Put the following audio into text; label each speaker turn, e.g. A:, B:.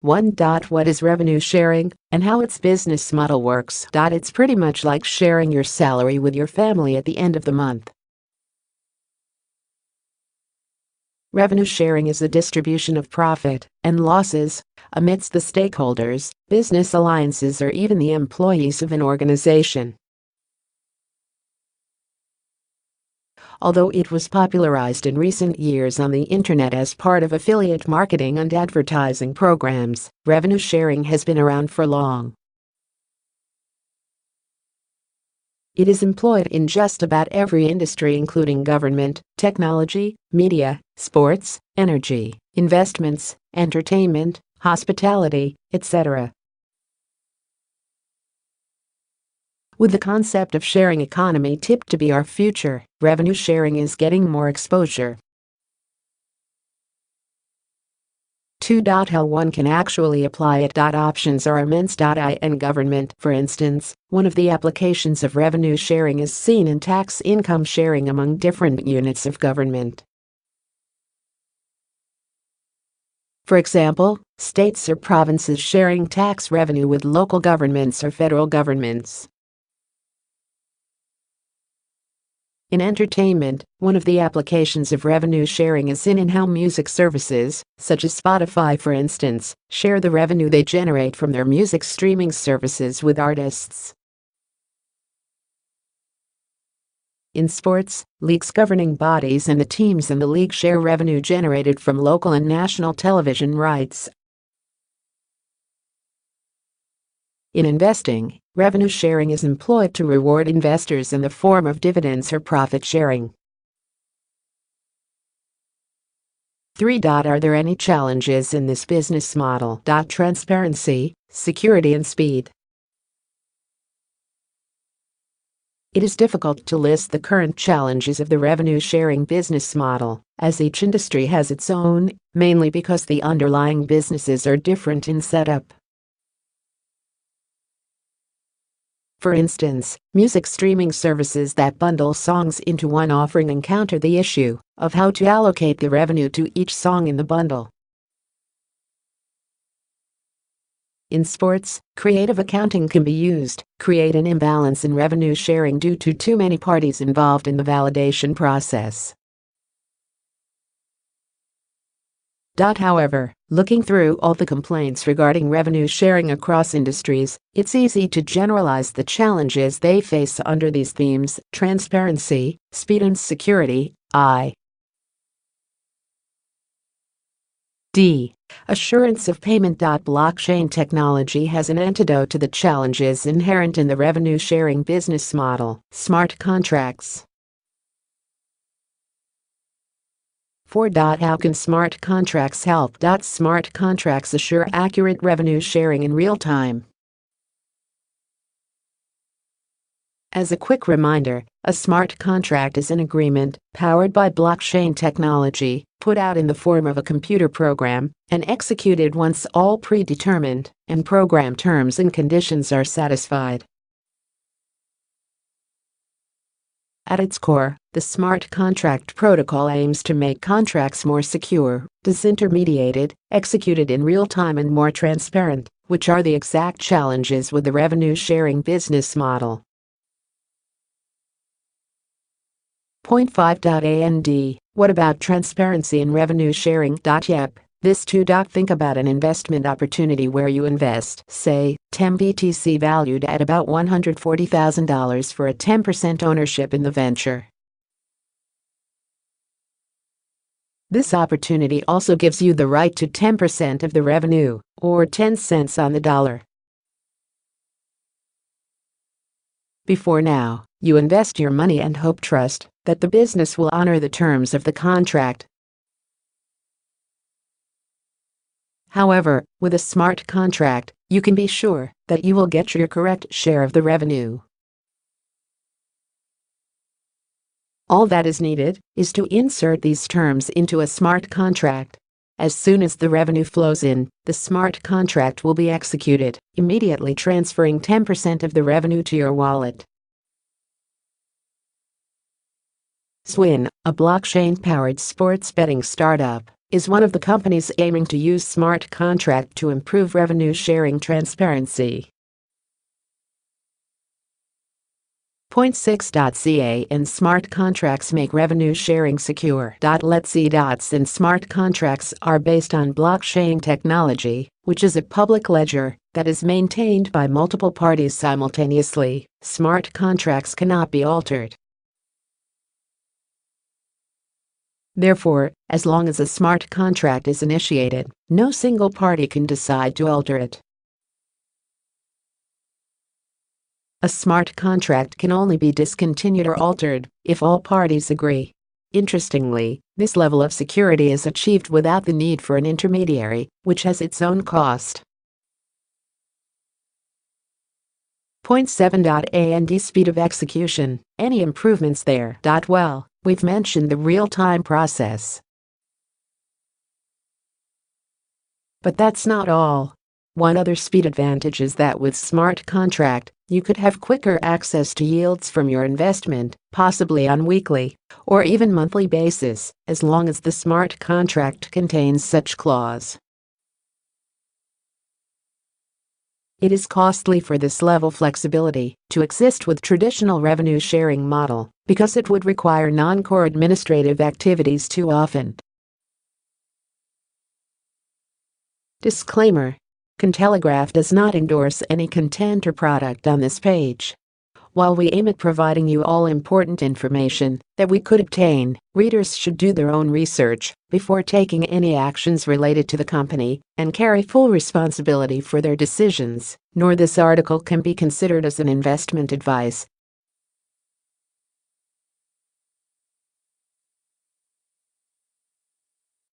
A: 1. What is revenue sharing and how its business model works? It's pretty much like sharing your salary with your family at the end of the month. Revenue sharing is the distribution of profit and losses amidst the stakeholders, business alliances, or even the employees of an organization. Although it was popularized in recent years on the internet as part of affiliate marketing and advertising programs, revenue sharing has been around for long. It is employed in just about every industry, including government, technology, media, sports, energy, investments, entertainment, hospitality, etc. With the concept of sharing economy tipped to be our future, revenue sharing is getting more exposure. 2. How one can actually apply it. Options are immense. In government, for instance, one of the applications of revenue sharing is seen in tax income sharing among different units of government. For example, states or provinces sharing tax revenue with local governments or federal governments. In entertainment, one of the applications of revenue sharing is seen in how music services, such as Spotify for instance, share the revenue they generate from their music streaming services with artists. In sports, leagues' governing bodies and the teams in the league share revenue generated from local and national television rights. In investing, revenue sharing is employed to reward investors in the form of dividends or profit sharing. 3. Are there any challenges in this business model? Transparency, security, and speed. It is difficult to list the current challenges of the revenue sharing business model, as each industry has its own, mainly because the underlying businesses are different in setup. For instance, music streaming services that bundle songs into one offering encounter the issue of how to allocate the revenue to each song in the bundle. In sports, creative accounting can be used, create an imbalance in revenue sharing due to too many parties involved in the validation process. However, looking through all the complaints regarding revenue sharing across industries, it's easy to generalize the challenges they face under these themes: transparency, speed, and security. D. Assurance of payment. Blockchain technology has an antidote to the challenges inherent in the revenue sharing business model: smart contracts. 4. How can smart contracts help? Smart contracts assure accurate revenue sharing in real time. As a quick reminder, a smart contract is an agreement, powered by blockchain technology, put out in the form of a computer program, and executed once all predetermined and programmed terms and conditions are satisfied. At its core, the smart contract protocol aims to make contracts more secure, disintermediated, executed in real time, and more transparent, which are the exact challenges with the revenue sharing business model. Point 5. What about transparency in revenue sharing? Yep. This too. Think about an investment opportunity where you invest, say, 10 BTC valued at about $140,000 for a 10% ownership in the venture. This opportunity also gives you the right to 10% of the revenue, or 10 cents on the dollar. Before now, you invest your money and trust that the business will honor the terms of the contract. However, with a smart contract, you can be sure that you will get your correct share of the revenue. All that is needed is to insert these terms into a smart contract. As soon as the revenue flows in, the smart contract will be executed, immediately transferring 10% of the revenue to your wallet. Swin, a blockchain-powered sports betting startup, is one of the companies aiming to use smart contract to improve revenue sharing transparency. Point 6.ca and smart contracts make revenue sharing secure. Let's see. And smart contracts are based on blockchain technology, which is a public ledger that is maintained by multiple parties simultaneously. Smart contracts cannot be altered. Therefore, as long as a smart contract is initiated, no single party can decide to alter it. A smart contract can only be discontinued or altered if all parties agree. Interestingly, this level of security is achieved without the need for an intermediary, which has its own cost. Point 7. And speed of execution. Any improvements there? Well, we've mentioned the real-time process. But that's not all. One other speed advantage is that with smart contract, you could have quicker access to yields from your investment, possibly on weekly or even monthly basis, as long as the smart contract contains such clause. It is costly for this level flexibility to exist with traditional revenue sharing model because it would require non-core administrative activities too often. Disclaimer: Cointelegraph does not endorse any content or product on this page. While we aim at providing you all important information that we could obtain, readers should do their own research before taking any actions related to the company and carry full responsibility for their decisions. Nor this article can be considered as an investment advice